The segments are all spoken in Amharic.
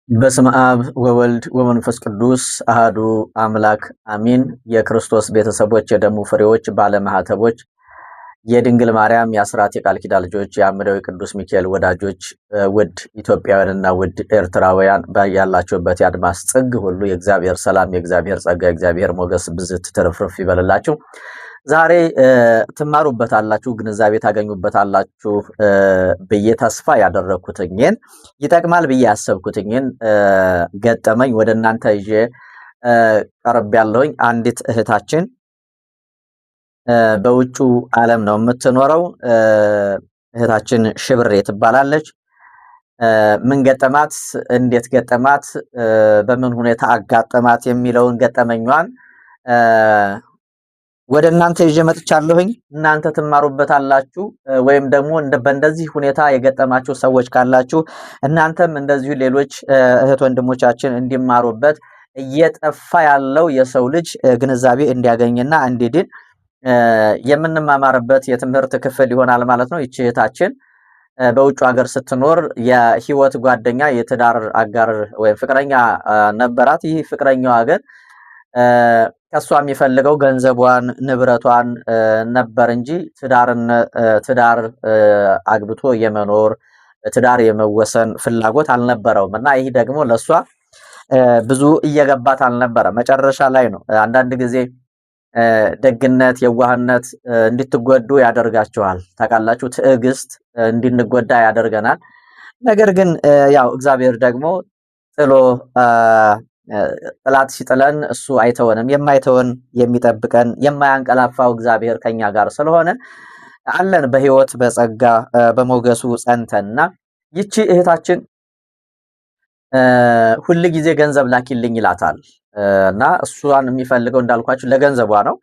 በስመ አብ ወወልድ ወመንፈስ ቅዱስ አሃዱ አምላክ አሚን። የክርስቶስ ቤተሰቦች፣ የደሙ ፍሬዎች፣ ባለማህተቦች፣ የድንግል ማርያም የአስራት የቃል ኪዳን ልጆች፣ የአምደው ቅዱስ ሚካኤል ወዳጆች፣ ውድ ኢትዮጵያውያንና ውድ ኤርትራውያን ያላችሁበት የአድማስ ጥግ ሁሉ የእግዚአብሔር ሰላም፣ የእግዚአብሔር ጸጋ፣ የእግዚአብሔር ሞገስ ብዝት ትርፍርፍ ይበልላችሁ። ዛሬ ትማሩበታላችሁ፣ ግንዛቤ ታገኙበታላችሁ ብዬ ተስፋ ያደረኩትኝን ይጠቅማል ብዬ ያሰብኩትኝን ገጠመኝ ወደ እናንተ ይዤ ቀርብ ያለሁኝ። አንዲት እህታችን በውጩ ዓለም ነው የምትኖረው። እህታችን ሽብሬ ትባላለች። ምን ገጠማት፣ እንዴት ገጠማት፣ በምን ሁኔታ አጋጠማት የሚለውን ገጠመኛዋን ወደ እናንተ ይዤ መጥቻለሁኝ። እናንተ ትማሩበታላችሁ፣ ወይም ደግሞ በእንደዚህ ሁኔታ የገጠማችሁ ሰዎች ካላችሁ እናንተም እንደዚሁ ሌሎች እህት ወንድሞቻችን እንዲማሩበት እየጠፋ ያለው የሰው ልጅ ግንዛቤ እንዲያገኝና እንዲድን የምንማማርበት የትምህርት ክፍል ይሆናል ማለት ነው። ይህች እህታችን በውጭ ሀገር ስትኖር የህይወት ጓደኛ፣ የትዳር አጋር ወይም ፍቅረኛ ነበራት። ይህ ፍቅረኛዋ ግን ከሷ የሚፈልገው ገንዘቧን ንብረቷን ነበር እንጂ ትዳር አግብቶ የመኖር ትዳር የመወሰን ፍላጎት አልነበረውም። እና ይህ ደግሞ ለሷ ብዙ እየገባት አልነበረ። መጨረሻ ላይ ነው አንዳንድ ጊዜ ደግነት፣ የዋህነት እንድትጎዱ ያደርጋችኋል። ታውቃላችሁ፣ ትዕግስት እንድንጎዳ ያደርገናል። ነገር ግን ያው እግዚአብሔር ደግሞ ጥላት ሲጥለን እሱ አይተወንም። የማይተወን የሚጠብቀን የማያንቀላፋው እግዚአብሔር ከኛ ጋር ስለሆነ አለን በህይወት በጸጋ በሞገሱ ጸንተንና ይቺ እህታችን ሁል ጊዜ ገንዘብ ላኪልኝ ይላታል እና እሷን የሚፈልገው እንዳልኳችሁ ለገንዘቧ ነው።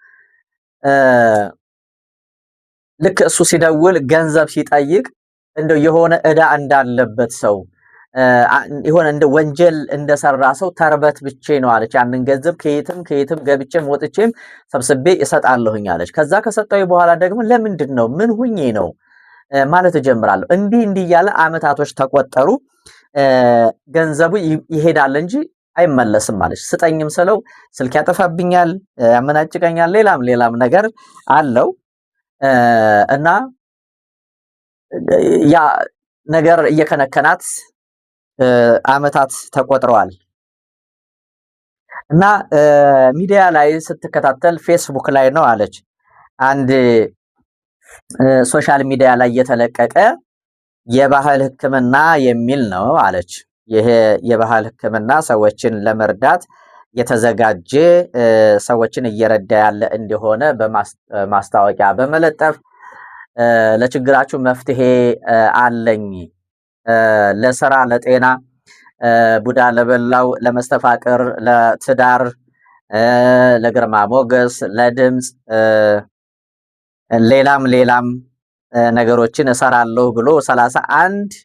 ልክ እሱ ሲደውል ገንዘብ ሲጠይቅ እንደው የሆነ ዕዳ እንዳለበት ሰው ይሆን እንደ ወንጀል እንደሰራ ሰው ተርበት ብቻ ነው አለች። ያንን ገንዘብ ከየትም ገብቼም ወጥቼም ሰብስቤ እሰጣለሁኝ አለች። ከዛ ከሰጠው በኋላ ደግሞ ለምንድን ነው ምን ሁኜ ነው ማለት እጀምራለሁ። እንዲህ እያለ አመታቶች ተቆጠሩ። ገንዘቡ ይሄዳል እንጂ አይመለስም አለች። ስጠኝም ስለው ስልክ ያጠፋብኛል፣ ያመናጭቀኛል፣ ሌላም ነገር አለው እና ያ ነገር እየከነከናት አመታት ተቆጥረዋል። እና ሚዲያ ላይ ስትከታተል ፌስቡክ ላይ ነው አለች፣ አንድ ሶሻል ሚዲያ ላይ የተለቀቀ የባህል ሕክምና የሚል ነው አለች። ይሄ የባህል ሕክምና ሰዎችን ለመርዳት የተዘጋጀ ሰዎችን እየረዳ ያለ እንደሆነ በማስታወቂያ በመለጠፍ ለችግራችሁ መፍትሄ አለኝ፣ ለስራ፣ ለጤና፣ ቡዳ ለበላው፣ ለመስተፋቅር፣ ለትዳር፣ ለግርማ ሞገስ፣ ለድምፅ፣ ሌላም ነገሮችን እሰራለሁ ብሎ 31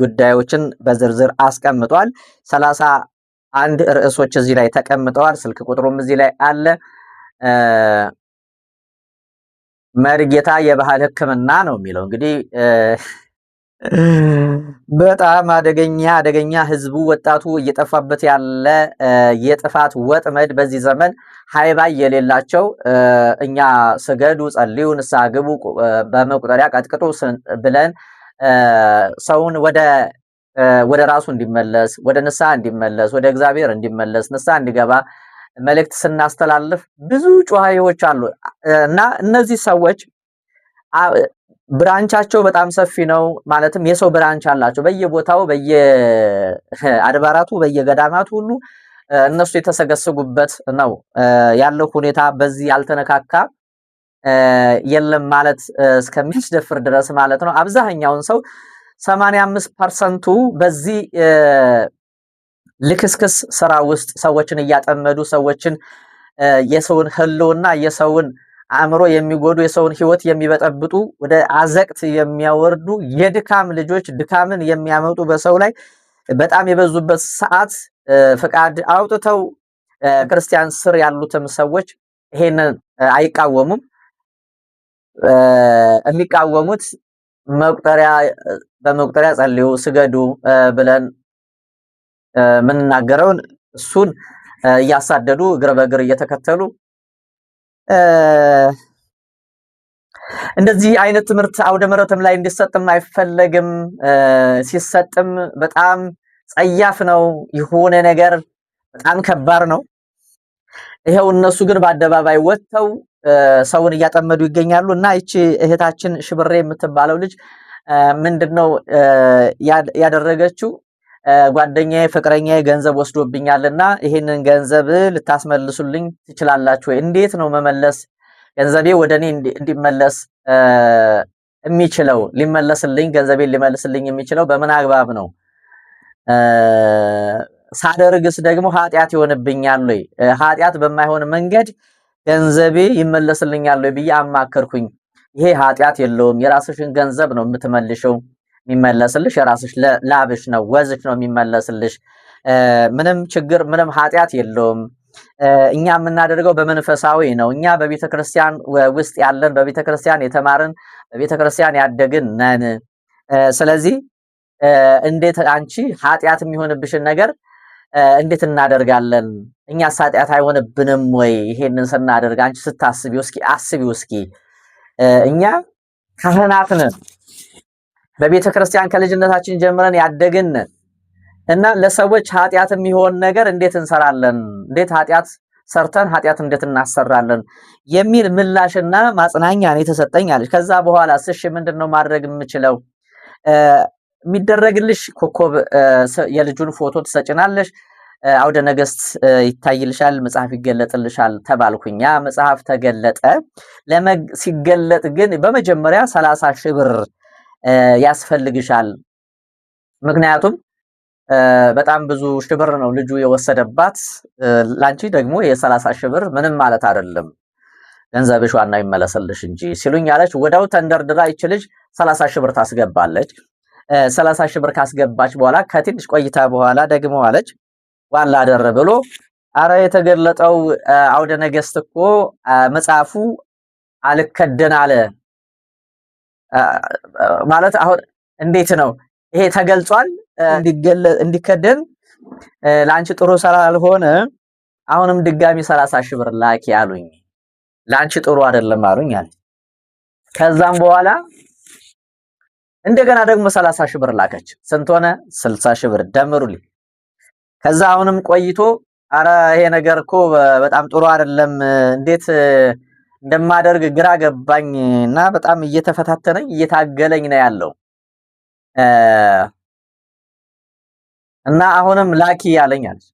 ጉዳዮችን በዝርዝር አስቀምጧል። 31 ርዕሶች እዚህ ላይ ተቀምጠዋል። ስልክ ቁጥሩም እዚህ ላይ አለ። መርጌታ የባህል ሕክምና ነው የሚለው። እንግዲህ በጣም አደገኛ ህዝቡ ወጣቱ እየጠፋበት ያለ የጥፋት ወጥመድ በዚህ ዘመን ሃይባይ የሌላቸው እኛ ስገዱ፣ ጸልዩ፣ ንስሐ ግቡ፣ በመቁጠሪያ ቀጥቅጡ ብለን ሰውን ወደ ራሱ እንዲመለስ፣ ወደ ንስሐ እንዲመለስ፣ ወደ እግዚአብሔር እንዲመለስ፣ ንስሐ እንዲገባ መልእክት ስናስተላልፍ ብዙ ጩኸቶች አሉ እና እነዚህ ሰዎች ብራንቻቸው በጣም ሰፊ ነው። ማለትም የሰው ብራንች አላቸው በየቦታው በየአድባራቱ በየገዳማቱ ሁሉ እነሱ የተሰገሰጉበት ነው ያለው ሁኔታ። በዚህ ያልተነካካ የለም ማለት እስከሚያስደፍር ድረስ ማለት ነው። አብዛኛውን ሰው 85% በዚህ ልክስክስ ስራ ውስጥ ሰዎችን እያጠመዱ ሰዎችን የሰውን ህልውና የሰውን አእምሮ የሚጎዱ የሰውን ህይወት የሚበጠብጡ ወደ አዘቅት የሚያወርዱ የድካም ልጆች ድካምን የሚያመጡ በሰው ላይ በጣም የበዙበት ሰዓት ፍቃድ አውጥተው ክርስቲያን ስር ያሉትም ሰዎች ይሄንን አይቃወሙም። የሚቃወሙት በመቁጠሪያ ጸልዩ፣ ስገዱ ብለን የምንናገረውን እሱን እያሳደዱ እግር በእግር እየተከተሉ እንደዚህ አይነት ትምህርት አውደ ምሕረትም ላይ እንዲሰጥም አይፈለግም። ሲሰጥም በጣም ጸያፍ ነው። የሆነ ነገር በጣም ከባድ ነው። ይሄው እነሱ ግን በአደባባይ ወጥተው ሰውን እያጠመዱ ይገኛሉ። እና ይቺ እህታችን ሽብሬ የምትባለው ልጅ ምንድነው ያደረገችው? ጓደኛዬ ፍቅረኛዬ ገንዘብ ወስዶብኛልና ይሄንን ገንዘብ ልታስመልሱልኝ ትችላላችሁ ወይ? እንዴት ነው መመለስ ገንዘቤ ወደኔ እንዲመለስ የሚችለው? ሊመለስልኝ ገንዘቤን ሊመልስልኝ የሚችለው በምን አግባብ ነው? ሳደርግስ ደግሞ ኃጢአት ይሆንብኛል ወይ? ኃጢአት በማይሆን መንገድ ገንዘቤ ይመለስልኛል ወይ ብዬ አማከርኩኝ። ይሄ ኃጢአት የለውም፣ የራስሽን ገንዘብ ነው የምትመልሽው። የሚመለስልሽ የራስሽ ላብሽ ነው፣ ወዝሽ ነው የሚመለስልሽ። ምንም ችግር ምንም ኃጢአት የለውም። እኛ የምናደርገው በመንፈሳዊ ነው። እኛ በቤተክርስቲያን ውስጥ ያለን፣ በቤተክርስቲያን የተማርን፣ በቤተክርስቲያን ያደግን ነን። ስለዚህ እንዴት አንቺ ኃጢአት የሚሆንብሽን ነገር እንዴት እናደርጋለን? እኛስ ኃጢአት አይሆንብንም ወይ? ይሄንን ስናደርግ አንቺ ስታስቢው እስኪ አስቢው እስኪ። እኛ ካህናት ነን፣ በቤተ ክርስቲያን ከልጅነታችን ጀምረን ያደግን እና ለሰዎች ኃጢአት የሚሆን ነገር እንዴት እንሰራለን? እንዴት ኃጢአት ሰርተን ኃጢአት እንዴት እናሰራለን? የሚል ምላሽና ማጽናኛ ነው የተሰጠኝ አለች። ከዛ በኋላ እሺ ምንድነው ማድረግ የምችለው? የሚደረግልሽ ኮከብ የልጁን ፎቶ ትሰጭናለሽ፣ አውደ ነገስት ይታይልሻል፣ መጽሐፍ ይገለጥልሻል ተባልኩኝ። ያ መጽሐፍ ተገለጠ። ሲገለጥ ግን በመጀመሪያ 30 ሺህ ብር ያስፈልግሻል። ምክንያቱም በጣም ብዙ ሺህ ብር ነው ልጁ የወሰደባት። ላንቺ ደግሞ የ30 ሺህ ብር ምንም ማለት አይደለም፣ ገንዘብሽ ዋና ይመለስልሽ እንጂ ሲሉኝ አለች። ወዳው ተንደርድራ ይች ልጅ 30 ሺህ ብር ታስገባለች። 30 ሺህ ብር ካስገባች በኋላ ከትንሽ ቆይታ በኋላ ደግሞ አለች ዋላ አደረ ብሎ አረ የተገለጠው አውደ ነገስት እኮ መጽሐፉ አልከደን አለ ማለት። አሁን እንዴት ነው ይሄ ተገልጿል? እንዲከደን ላንቺ ጥሩ ስላልሆነ አሁንም ድጋሚ 30 ሺህ ብር ላኪ አሉኝ። ላንቺ ጥሩ አይደለም አሉኝ አለ። ከዛም በኋላ እንደገና ደግሞ 30 ሺህ ብር ላከች። ስንት ሆነ? 60 ሺህ ብር ደምሩልኝ። ከዛ አሁንም ቆይቶ አረ ይሄ ነገር እኮ በጣም ጥሩ አይደለም፣ እንዴት እንደማደርግ ግራ ገባኝ እና በጣም እየተፈታተነኝ እየታገለኝ ነው ያለው እና አሁንም ላኪ ያለኝ አለች።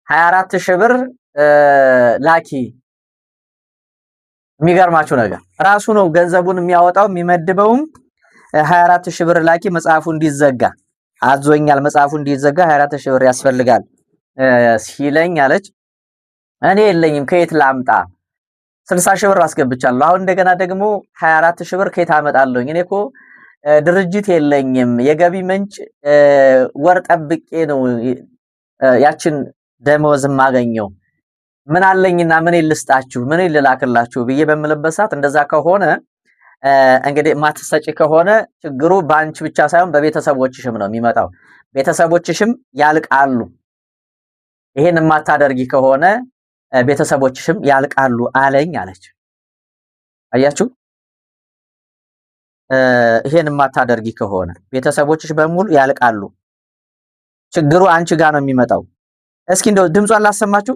24 ሺህ ብር ላኪ። የሚገርማችሁ ነገር ራሱ ነው ገንዘቡን የሚያወጣው የሚመድበውም 24 ሺህ ብር ላኪ፣ መጽሐፉ እንዲዘጋ አዞኛል፣ መጽሐፉ እንዲዘጋ 24 ሺህ ብር ያስፈልጋል ሲለኝ አለች። እኔ የለኝም ከየት ላምጣ? 60 ሺህ ብር አስገብቻለሁ። አሁን እንደገና ደግሞ 24 ሺህ ብር ከየት አመጣለሁኝ? እኔ እኮ ድርጅት የለኝም፣ የገቢ ምንጭ ወር ጠብቄ ነው ያችን ደሞዝ የማገኘው። ምን አለኝና ምን ልስጣችሁ፣ ምን ልላክላችሁ ብዬ በምልበት ሰዓት እንደዛ ከሆነ እንግዲህ ማትሰጪ ከሆነ ችግሩ በአንቺ ብቻ ሳይሆን በቤተሰቦችሽም ነው የሚመጣው። ቤተሰቦችሽም ያልቃሉ። ይሄን የማታደርጊ ከሆነ ቤተሰቦችሽም ያልቃሉ አለኝ አለች። አያችሁ፣ ይሄን የማታደርጊ ከሆነ ቤተሰቦችሽ በሙሉ ያልቃሉ። ችግሩ አንቺ ጋር ነው የሚመጣው። እስኪ እንደው ድምጿን ላሰማችሁ።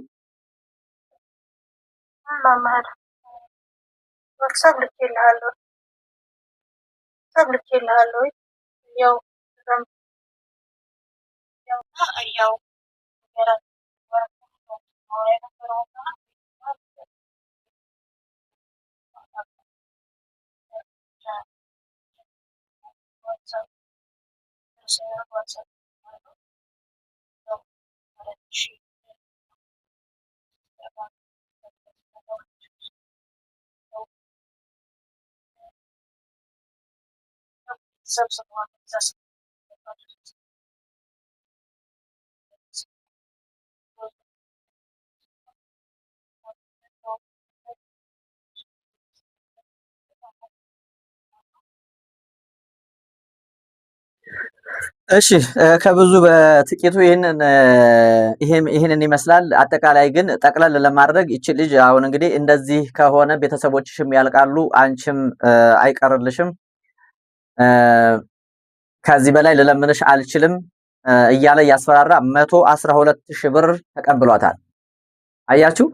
ማማር ወርሳብ ልኬልሃለሁ ያው ያው እሺ ከብዙ በጥቂቱ ይህንን ይመስላል። አጠቃላይ ግን ጠቅለል ለማድረግ ይቺ ልጅ አሁን እንግዲህ እንደዚህ ከሆነ ቤተሰቦችሽም ያልቃሉ፣ አንቺም አይቀርልሽም፣ ከዚህ በላይ ልለምንሽ አልችልም እያለ እያስፈራራ 112,000 ብር ተቀብሏታል። አያችሁ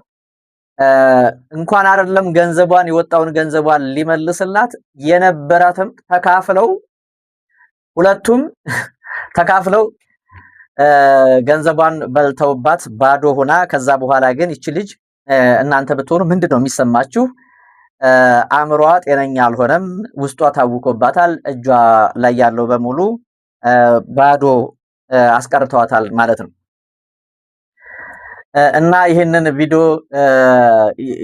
እንኳን አይደለም ገንዘቧን የወጣውን ገንዘቧን ሊመልስላት የነበራትም ተካፍለው ሁለቱም ተካፍለው ገንዘቧን በልተውባት ባዶ ሆና ከዛ በኋላ ግን ይቺ ልጅ እናንተ ብትሆኑ ምንድነው የሚሰማችሁ? አእምሮዋ ጤነኛ አልሆነም፣ ውስጧ ታውቆባታል፣ እጇ ላይ ያለው በሙሉ ባዶ አስቀርተዋታል ማለት ነው። እና ይህንን ቪዲዮ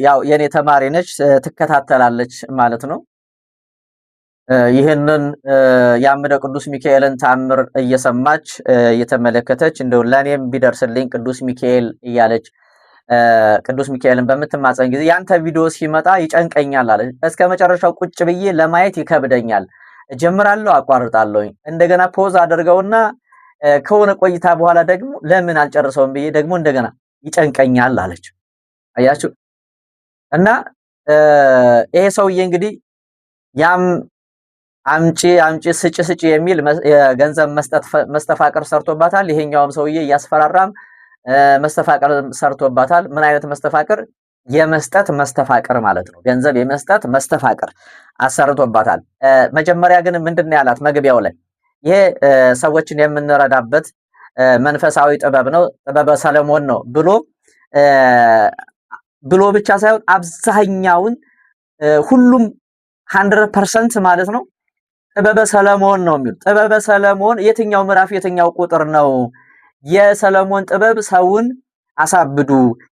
ያው የኔ ተማሪ ነች ትከታተላለች ማለት ነው። ይህንን የአምደ ቅዱስ ሚካኤልን ታምር እየሰማች እየተመለከተች እንደው ለኔም ቢደርስልኝ ቅዱስ ሚካኤል እያለች ቅዱስ ሚካኤልን በምትማጸን ጊዜ ያንተ ቪዲዮ ሲመጣ ይጨንቀኛል አለች። እስከ መጨረሻው ቁጭ ብዬ ለማየት ይከብደኛል፣ እጀምራለሁ፣ አቋርጣለሁ፣ እንደገና ፖዝ አድርገውና ከሆነ ቆይታ በኋላ ደግሞ ለምን አልጨርሰውም ብዬ ደግሞ እንደገና ይጨንቀኛል አለች። አያችሁ እና ይሄ ሰውዬ እንግዲህ ያም አምጪ ስጭ የሚል የገንዘብ መስተፋቅር ሰርቶባታል። ይሄኛውም ሰውዬ እያስፈራራም መስተፋቅር ሰርቶባታል። ምን አይነት መስተፋቅር? የመስጠት መስተፋቅር ማለት ነው። ገንዘብ የመስጠት መስተፋቅር አሰርቶባታል። መጀመሪያ ግን ምንድነው ያላት መግቢያው ላይ ይሄ ሰዎችን የምንረዳበት መንፈሳዊ ጥበብ ነው፣ ጥበበ ሰለሞን ነው ብሎ ብቻ ሳይሆን አብዛኛውን ሁሉም 100% ማለት ነው ጥበበ ሰለሞን ነው የሚሉ። ጥበበ ሰለሞን የትኛው ምዕራፍ የትኛው ቁጥር ነው? የሰለሞን ጥበብ ሰውን አሳብዱ፣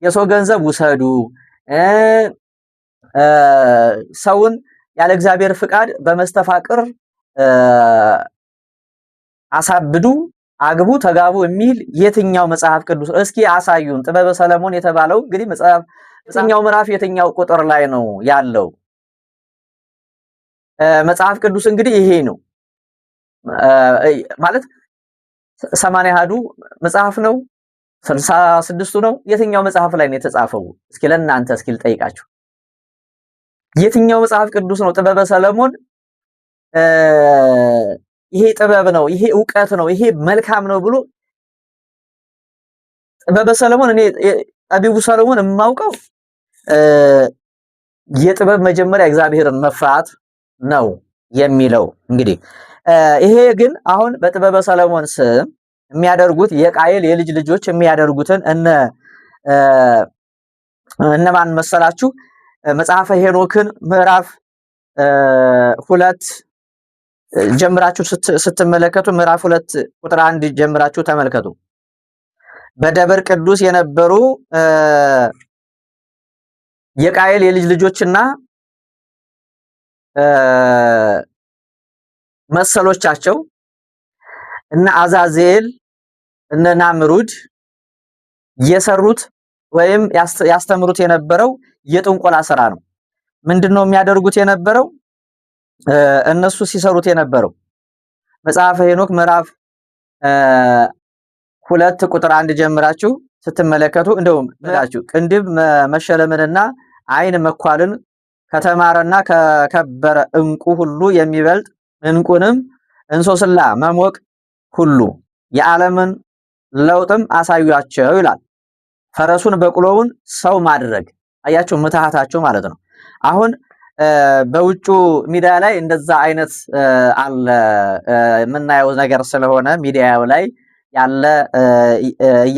የሰው ገንዘብ ውሰዱ፣ ሰውን ያለ እግዚአብሔር ፍቃድ በመስተፋቅር አሳብዱ፣ አግቡ፣ ተጋቡ የሚል የትኛው መጽሐፍ ቅዱስ? እስኪ አሳዩን። ጥበበ ሰለሞን የተባለው እንግዲህ መጽሐፍ የትኛው ምዕራፍ የትኛው ቁጥር ላይ ነው ያለው? መጽሐፍ ቅዱስ እንግዲህ ይሄ ነው ማለት 80 መጽሐፍ ነው፣ 66ቱ ነው። የትኛው መጽሐፍ ላይ ነው የተጻፈው? እስኪ ለእናንተ እስኪ ልጠይቃችሁ። የትኛው መጽሐፍ ቅዱስ ነው ጥበበ ሰለሞን ይሄ ጥበብ ነው፣ ይሄ ዕውቀት ነው፣ ይሄ መልካም ነው ብሎ ጥበበ ሰለሞን እኔ ጠቢቡ ሰለሞን የማውቀው የጥበብ መጀመሪያ እግዚአብሔርን መፍራት ነው የሚለው። እንግዲህ ይሄ ግን አሁን በጥበበ ሰለሞን ስም የሚያደርጉት የቃየል የልጅ ልጆች የሚያደርጉትን እነማን መሰላችሁ? መጽሐፈ ሄኖክን ምዕራፍ 2 ጀምራችሁ ስትመለከቱ ምዕራፍ 2 ቁጥር 1 ጀምራችሁ ተመልከቱ። በደብር ቅዱስ የነበሩ የቃየል የልጅ ልጆችና መሰሎቻቸው እነ አዛዜል እነ ናምሩድ የሰሩት ወይም ያስተምሩት የነበረው የጥንቆላ ስራ ነው። ምንድነው የሚያደርጉት የነበረው? እነሱ ሲሰሩት የነበረው መጽሐፈ ሄኖክ ምዕራፍ 2 ቁጥር 1 ጀምራችሁ ስትመለከቱ እንደውም ምላችሁ ቅንድብ መሸለምንና አይን መኳልን ከተማረና ከከበረ እንቁ ሁሉ የሚበልጥ እንቁንም እንሶስላ መሞቅ ሁሉ የዓለምን ለውጥም አሳዩአቸው ይላል። ፈረሱን በቅሎውን ሰው ማድረግ አያችሁ፣ ምትሃታቸው ማለት ነው። አሁን በውጩ ሚዲያ ላይ እንደዛ አይነት አለ የምናየው ነገር ስለሆነ ሚዲያው ላይ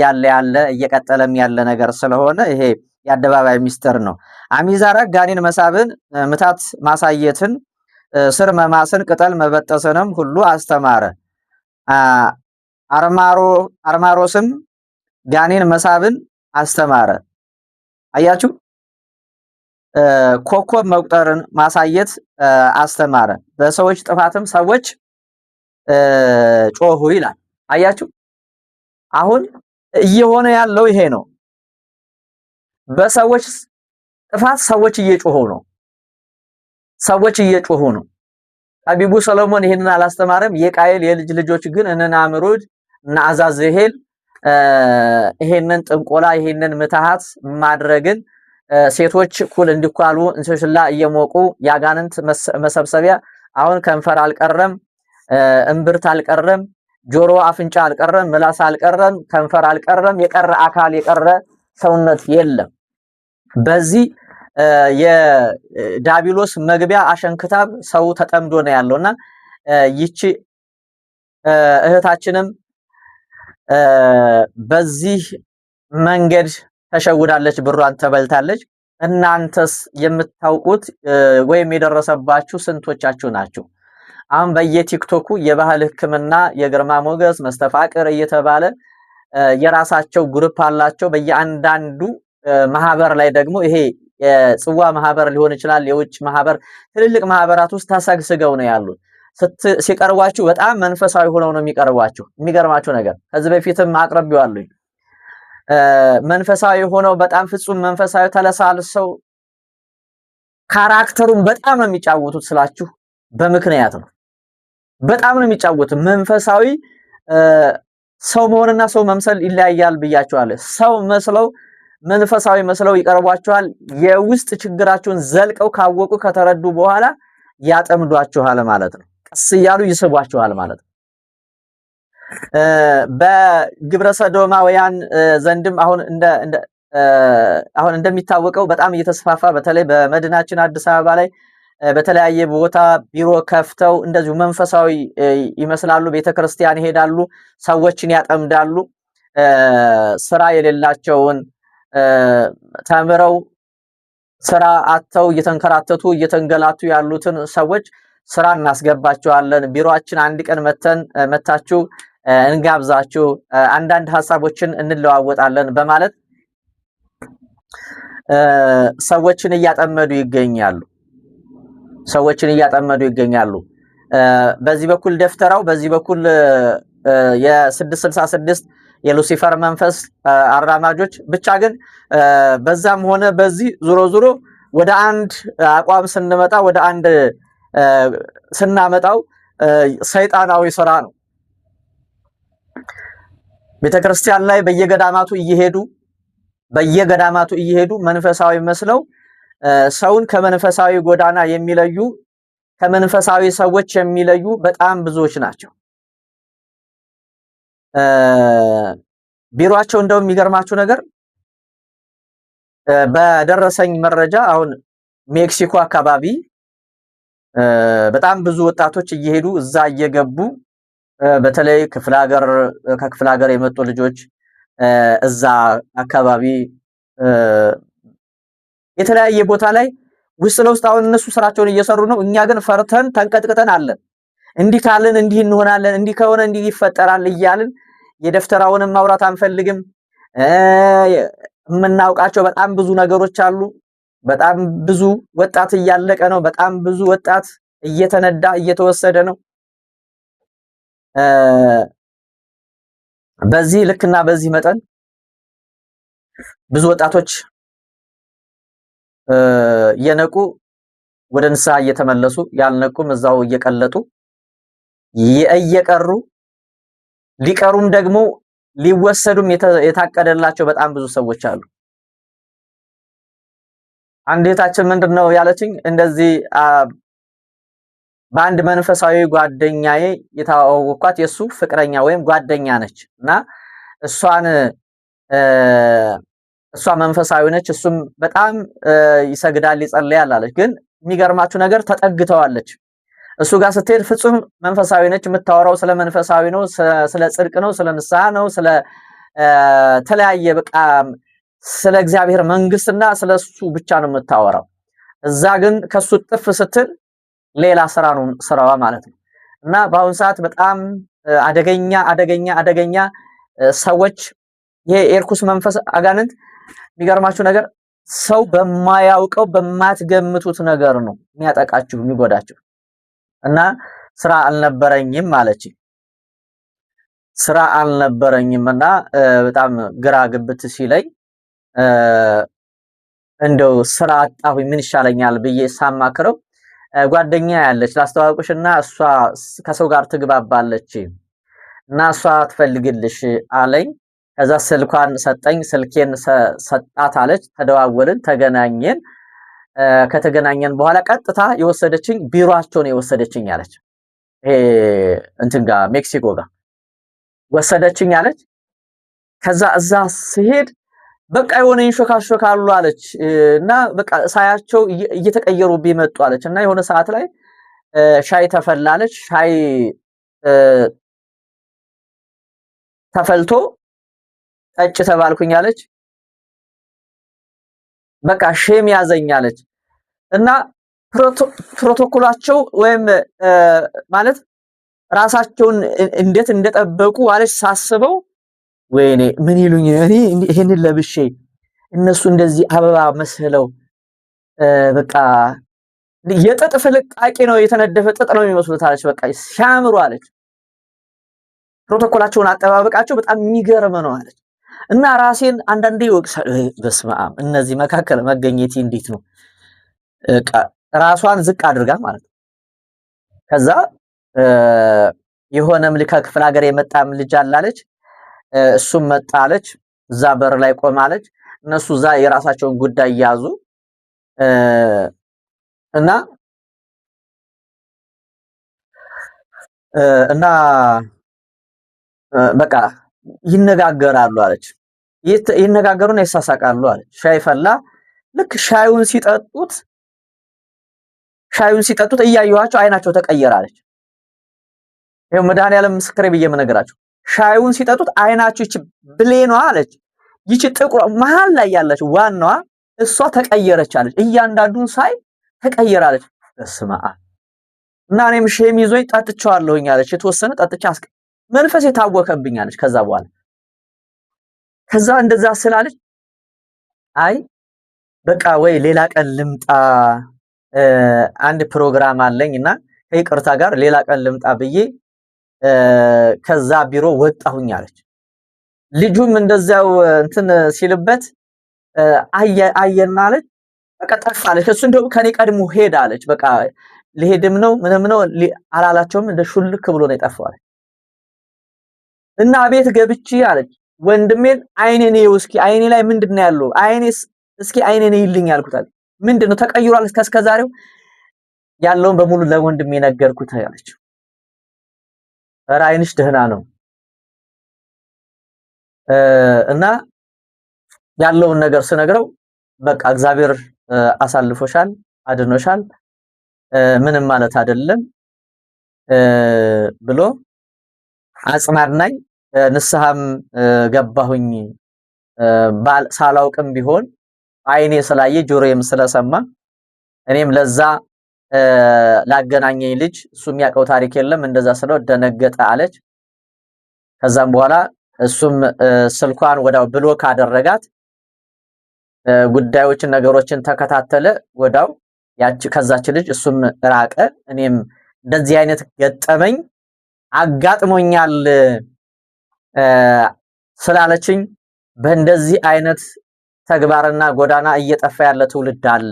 ያለ እየቀጠለም ያለ ነገር ስለሆነ ይሄ የአደባባይ ሚስጥር ነው። አሚዛራክ ጋኔን መሳብን፣ ምታት ማሳየትን፣ ስር መማስን፣ ቅጠል መበጠስንም ሁሉ አስተማረ። አርማሮስም ጋኔን መሳብን አስተማረ። አያችሁ፣ ኮከብ መቁጠርን ማሳየት አስተማረ። በሰዎች ጥፋትም ሰዎች ጮሁ ይላል። አያችሁ፣ አሁን እየሆነ ያለው ይሄ ነው። በሰዎች ጥፋት ሰዎች እየጮሁ ነው። ጠቢቡ ሰሎሞን ይሄንን አላስተማረም። የቃየል የልጅ ልጆች ግን እነ ናምሩድ እና አዛዝሄል ይሄንን ጥንቆላ ይሄንን ምትሃት ማድረግን ሴቶች እኩል እንዲኳሉ እንስሽላ እየሞቁ ያጋንንት መሰብሰቢያ አሁን ከንፈር አልቀረም፣ እምብርት አልቀረም፣ ጆሮ አፍንጫ አልቀረም፣ ምላስ አልቀረም፣ ከንፈር አልቀረም፣ የቀረ አካል የቀረ ሰውነት የለም። በዚህ የዳቢሎስ መግቢያ አሸንክታብ ሰው ተጠምዶ ነው ያለውና ይቺ እህታችንም በዚህ መንገድ ተሸውዳለች፣ ብሯን ተበልታለች። እናንተስ የምታውቁት ወይም የደረሰባችሁ ስንቶቻችሁ ናችሁ? አሁን በየቲክቶኩ የባህል ሕክምና የግርማ ሞገስ መስተፋቅር እየተባለ የራሳቸው ግሩፕ አላቸው። በየአንዳንዱ ማህበር ላይ ደግሞ ይሄ የጽዋ ማህበር ሊሆን ይችላል፣ የውጭ ማህበር፣ ትልልቅ ማህበራት ውስጥ ተሰግስገው ነው ያሉት። ሲቀርቧችሁ በጣም መንፈሳዊ ሆነው ነው የሚቀርቧችሁ። የሚገርማችሁ ነገር ከዚህ በፊትም አቅርቤዋለሁ። መንፈሳዊ ሆነው በጣም ፍጹም መንፈሳዊ ተለሳልሰው ካራክተሩን በጣም ነው የሚጫወቱት ስላችሁ በምክንያት ነው። በጣም ነው የሚጫወቱት። መንፈሳዊ ሰው መሆንና ሰው መምሰል ይለያያል ብያቸዋለሁ። ሰው መስለው መንፈሳዊ መስለው ይቀርቧቸዋል። የውስጥ ችግራቸውን ዘልቀው ካወቁ ከተረዱ በኋላ ያጠምዷቸዋል ማለት ነው። ቀስ እያሉ ይስቧቸዋል ማለት ነው። በግብረ ሰዶማውያን ዘንድም አሁን እንደሚታወቀው በጣም እየተስፋፋ በተለይ በመዲናችን አዲስ አበባ ላይ በተለያየ ቦታ ቢሮ ከፍተው እንደዚሁ መንፈሳዊ ይመስላሉ፣ ቤተክርስቲያን ይሄዳሉ፣ ሰዎችን ያጠምዳሉ። ስራ የሌላቸውን ተምረው ስራ አጥተው እየተንከራተቱ እየተንገላቱ ያሉትን ሰዎች ስራ እናስገባቸዋለን፣ ቢሮአችን አንድ ቀን መታችሁ እንጋብዛችሁ፣ አንዳንድ ሐሳቦችን እንለዋወጣለን በማለት ሰዎችን እያጠመዱ ይገኛሉ። በዚህ በኩል ደፍተራው፣ በዚህ በኩል የ666 የሉሲፈር መንፈስ አራማጆች ብቻ ግን በዛም ሆነ በዚህ ዙሮ ወደ አንድ አቋም ስንመጣ ወደ አንድ ስናመጣው ሰይጣናዊ ስራ ነው። ቤተክርስቲያን ላይ በየገዳማቱ እየሄዱ መንፈሳዊ መስለው ሰውን ከመንፈሳዊ ጎዳና የሚለዩ ከመንፈሳዊ ሰዎች የሚለዩ በጣም ብዙዎች ናቸው። ቢሮአቸው እንደው የሚገርማችሁ ነገር በደረሰኝ መረጃ አሁን ሜክሲኮ አካባቢ በጣም ብዙ ወጣቶች እየሄዱ እዛ እየገቡ በተለይ ከክፍለ ሀገር የመጡ ልጆች እዛ አካባቢ የተለያየ ቦታ ላይ ውስጥ ለውስጥ አሁን እነሱ ስራቸውን እየሰሩ ነው። እኛ ግን ፈርተን ተንቀጥቅጠን አለን። እንዲህ ካልን እንዲህ እንሆናለን፣ እንዲህ ከሆነ እንዲህ ይፈጠራል እያልን የደፍተራውንም ማውራት አንፈልግም። የምናውቃቸው በጣም ብዙ ነገሮች አሉ። በጣም ብዙ ወጣት እያለቀ ነው። በጣም ብዙ ወጣት እየተነዳ እየተወሰደ ነው። በዚህ ልክና በዚህ መጠን ብዙ ወጣቶች የነቁ ወደ ንስሐ እየተመለሱ ያልነቁም እዛው እየቀለጡ እየቀሩ ሊቀሩም ደግሞ ሊወሰዱም የታቀደላቸው በጣም ብዙ ሰዎች አሉ። አንዴታችን ምንድነው ያለችኝ? እንደዚህ በአንድ መንፈሳዊ ጓደኛዬ የታወቅኳት የሱ ፍቅረኛ ወይም ጓደኛ ነች እና እሷ መንፈሳዊ ነች፣ እሱም በጣም ይሰግዳል ይጸልያል አለች። ግን የሚገርማችሁ ነገር ተጠግተዋለች። እሱ ጋር ስትሄድ ፍጹም መንፈሳዊ ነች። የምታወራው ስለ መንፈሳዊ ነው፣ ስለ ጽድቅ ነው፣ ስለ ንስሐ ነው፣ ስለ ተለያየ በቃ ስለ እግዚአብሔር መንግስትና ስለሱ ብቻ ነው የምታወራው። እዛ ግን ከሱ ጥፍ ስትል ሌላ ስራ ነው ስራዋ ማለት ነው። እና በአሁን ሰዓት በጣም አደገኛ ሰዎች ይሄ ኤርኩስ መንፈስ አጋንንት የሚገርማችሁ ነገር ሰው በማያውቀው በማትገምቱት ነገር ነው የሚያጠቃችሁ የሚጎዳችሁ። እና ስራ አልነበረኝም ማለች። ስራ አልነበረኝም እና በጣም ግራ ግብት ሲለኝ እንደው ስራ አጣሁ ምን ይሻለኛል ብዬ ሳማክረው ጓደኛ ያለች ላስተዋውቅሽና እሷ ከሰው ጋር ትግባባለች እና እሷ ትፈልግልሽ አለኝ። ከዛ ስልኳን ሰጠኝ፣ ስልኬን ሰጣት አለች። ተደዋወልን፣ ተገናኘን። ከተገናኘን በኋላ ቀጥታ የወሰደችኝ ቢሮአቸው ነው የወሰደችኝ አለች። ይሄ እንትን ጋር ሜክሲኮ ጋር ወሰደችኝ አለች። ከዛ እዛ ስሄድ በቃ የሆነ ይንሾካሾካሉ አለች እና በቃ ሳያቸው እየተቀየሩብኝ መጡ አለች እና የሆነ ሰዓት ላይ ሻይ ተፈላለች። ሻይ ተፈልቶ ጠጭ ተባልኩኝ አለች። በቃ ሼም ያዘኝ አለች እና ፕሮቶኮላቸው ወይም ማለት ራሳቸውን እንዴት እንደጠበቁ አለች ሳስበው ወይኔ ምን ይሉኝ እኔ ይሄንን ለብሼ እነሱ እንደዚህ አበባ መስለው በቃ የጥጥ ፍልቃቄ ነው የተነደፈ ጥጥ ነው የሚመስሉት አለች። በቃ ሲያምሩ አለች። ፕሮቶኮላቸውን አጠባበቃቸው በጣም የሚገርም ነው አለች እና ራሴን አንዳንዴ ወቅሳለሁ። በስመ አብ እነዚህ መካከል መገኘቴ እንዴት ነው ራሷን ዝቅ አድርጋ ማለት ነው። ከዛ የሆነም ከክፍለ ሀገር የመጣም ልጅ አላለች። እሱም መጣ አለች። እዛ በር ላይ ቆማለች። እነሱ እዛ የራሳቸውን ጉዳይ ያዙ እና በቃ ይነጋገራሉ አለች። ይነጋገሩና ይሳሳቃሉ አለች። ሻይ ፈላ። ልክ ሻዩን ሲጠጡት እያየኋቸው አይናቸው ተቀየረ አለች። ይሄው መድኃኒዓለም ምስክሬ ብዬ የምነግራቸው ሻዩን ሲጠጡት አይናቸው ይቺ ብሌኗ አለች ይቺ ጥቁር መሃል ላይ ያለች ዋናዋ እሷ ተቀየረች አለች። እያንዳንዱን ሳይ ተቀየራለች። በስመ አብ እና እኔም ሼም ይዞኝ ጠጥቻለሁኝ አለች። የተወሰነ ጠጥቻ መንፈስ የታወከብኝ አለች። ከዛ እንደዛ ስላለች አይ በቃ ወይ ሌላ ቀን ልምጣ አንድ ፕሮግራም አለኝና ከይቅርታ ጋር ሌላ ቀን ልምጣ ብዬ ከዛ ቢሮ ወጣሁኝ አለች። ልጁም እንደዛው እንትን ሲልበት አየና አለች። በቃ ጠፋለች። እሱ እንደው ከኔ ቀድሞ ሄዳ አለች። በቃ ሊሄድም ነው ምንም ነው አላላቸውም። እንደ ሹልክ ብሎ ነው የጠፋው አለች። እና ቤት ገብቼ አለች ወንድሜን አይኔን እስኪ አይኔ ላይ ምንድነው ያለው አይኔስ እስኪ አይኔን ይልኝ አልኩት። ምንድነው ተቀይሯል እስከ ዛሬው ያለውን በሙሉ ለወንድሜ ነገርኩት አለች። ኧረ አይንሽ ደህና ነው እና ያለውን ነገር ስነግረው በቃ እግዚአብሔር አሳልፎሻል፣ አድኖሻል፣ ምንም ማለት አይደለም ብሎ አጽናናኝ። ንስሐም ገባሁኝ ሳላውቅም ቢሆን አይኔ ስላየ ጆሮዬም ስለሰማ እኔም ለዛ ላገናኘኝ ልጅ እሱ የሚያውቀው ታሪክ የለም እንደዛ ስለው ደነገጠ አለች። ከዛም በኋላ እሱም ስልኳን ወዳው ብሎክ አደረጋት። ጉዳዮችን ነገሮችን ተከታተለ ወዳው ከዛች ልጅ እሱም ራቀ። እኔም እንደዚህ አይነት ገጠመኝ አጋጥሞኛል ስላለችኝ በእንደዚህ አይነት ተግባርና ጎዳና እየጠፋ ያለ ትውልድ አለ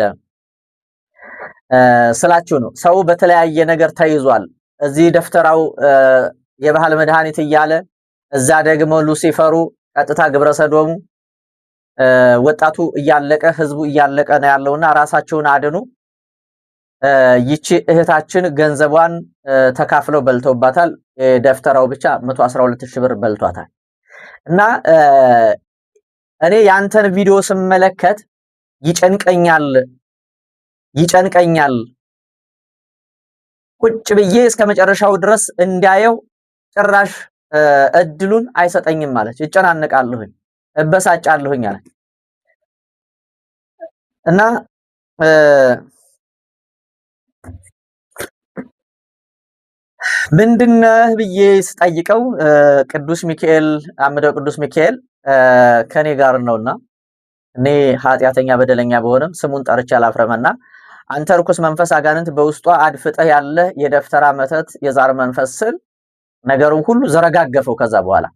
ስላችሁ ነው። ሰው በተለያየ ነገር ተይዟል። እዚህ ደፍተራው የባህል መድኃኒት እያለ እዛ ደግሞ ሉሲፈሩ ቀጥታ ግብረሰዶሙ ወጣቱ እያለቀ ህዝቡ እያለቀ ነው ያለውና ራሳቸውን አድኑ። ይቺ እህታችን ገንዘቧን ተካፍለው በልተውባታል። ደፍተራው ብቻ 112,000 ብር በልቷታል። እና እኔ ያንተን ቪዲዮ ስመለከት ይጨንቀኛል ቁጭ ብዬ እስከ መጨረሻው ድረስ እንዳየው ጭራሽ እድሉን አይሰጠኝም ማለት እጨናነቃለሁኝ፣ እበሳጫለሁኝ አለ እና ምንድነህ ብዬ ስጠይቀው ቅዱስ ሚካኤል አምደው ቅዱስ ሚካኤል ከኔ ጋር ነውና እኔ ኃጢአተኛ በደለኛ በሆነም ስሙን ጠርቼ አላፍረምና አንተ ርኩስ መንፈስ አጋንንት በውስጧ አድፍጠህ ያለ የደፍተራ መተት የዛር መንፈስ ስል ነገሩን ሁሉ ዘረጋገፈው። ከዛ በኋላ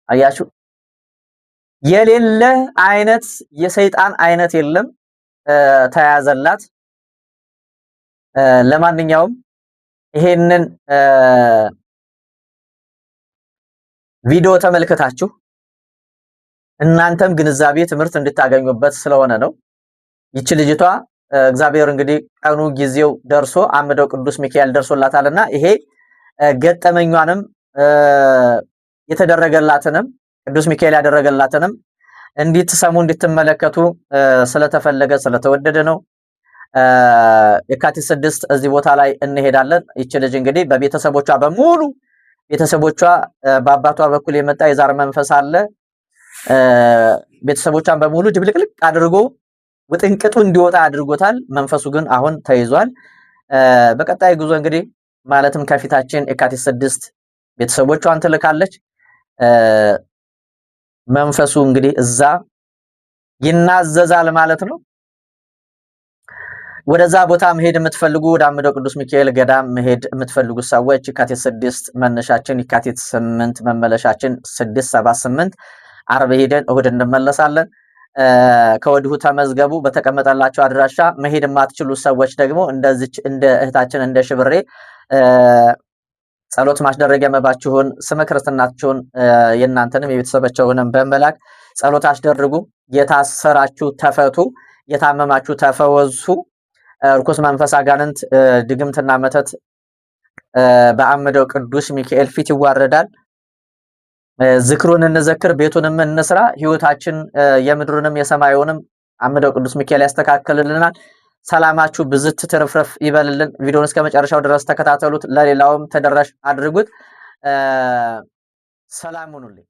አያችሁ የሌለ አይነት የሰይጣን አይነት የለም ተያዘላት። ለማንኛውም ይሄንን ቪዲዮ ተመልከታችሁ እናንተም ግንዛቤ ትምህርት እንድታገኙበት ስለሆነ ነው። ይቺ ልጅቷ እግዚአብሔር እንግዲህ ቀኑ ጊዜው ደርሶ አምደው ቅዱስ ሚካኤል ደርሶላታልና ይሄ ገጠመኛንም የተደረገላትንም ቅዱስ ሚካኤል ያደረገላትንም እንድትሰሙ እንድትመለከቱ ስለተፈለገ ስለተወደደ ነው። የካቲት 6 እዚህ ቦታ ላይ እንሄዳለን። ይቺ ልጅ እንግዲህ በቤተሰቦቿ በሙሉ ቤተሰቦቿ በአባቷ በኩል የመጣ የዛር መንፈስ አለ። ቤተሰቦቿን በሙሉ ድብልቅልቅ አድርጎ ውጥንቅጡ እንዲወጣ አድርጎታል። መንፈሱ ግን አሁን ተይዟል። በቀጣይ ጉዞ እንግዲህ ማለትም ከፊታችን የካቲት 6 ቤተሰቦቿን ትልካለች። መንፈሱ እንግዲህ እዛ ይናዘዛል ማለት ነው። ወደዛ ቦታ መሄድ የምትፈልጉ ወደ አምደው ቅዱስ ሚካኤል ገዳም መሄድ የምትፈልጉ ሰዎች የካቲት 6 መነሻችን፣ የካቲት 8 መመለሻችን 6 7 8 ዓርብ ሄደን እሁድ እንመለሳለን። ከወዲሁ ተመዝገቡ። በተቀመጠላቸው አድራሻ መሄድ የማትችሉ ሰዎች ደግሞ እንደዚች እንደ እህታችን እንደ ሽብሬ ጸሎት ማስደረጊያ መባችሁን ስመ ክርስትናችሁን የእናንተንም የቤተሰባችሁንም በመላክ ጸሎት አስደርጉ። የታሰራችሁ ተፈቱ፣ የታመማችሁ ተፈወሱ። ርኩስ መንፈስ አጋንንት ድግምትና መተት በአምደው ቅዱስ ሚካኤል ፊት ይዋረዳል። ዝክሩን እንዘክር፣ ቤቱንም እንስራ። ህይወታችን የምድሩንም የሰማዩንም አምደው ቅዱስ ሚካኤል ያስተካክልልናል። ሰላማችሁ ብዝት ትርፍርፍ ይበልልን። ቪዲዮውን እስከ መጨረሻው ድረስ ተከታተሉት፣ ለሌላውም ተደራሽ አድርጉት። ሰላም ሁኑልኝ።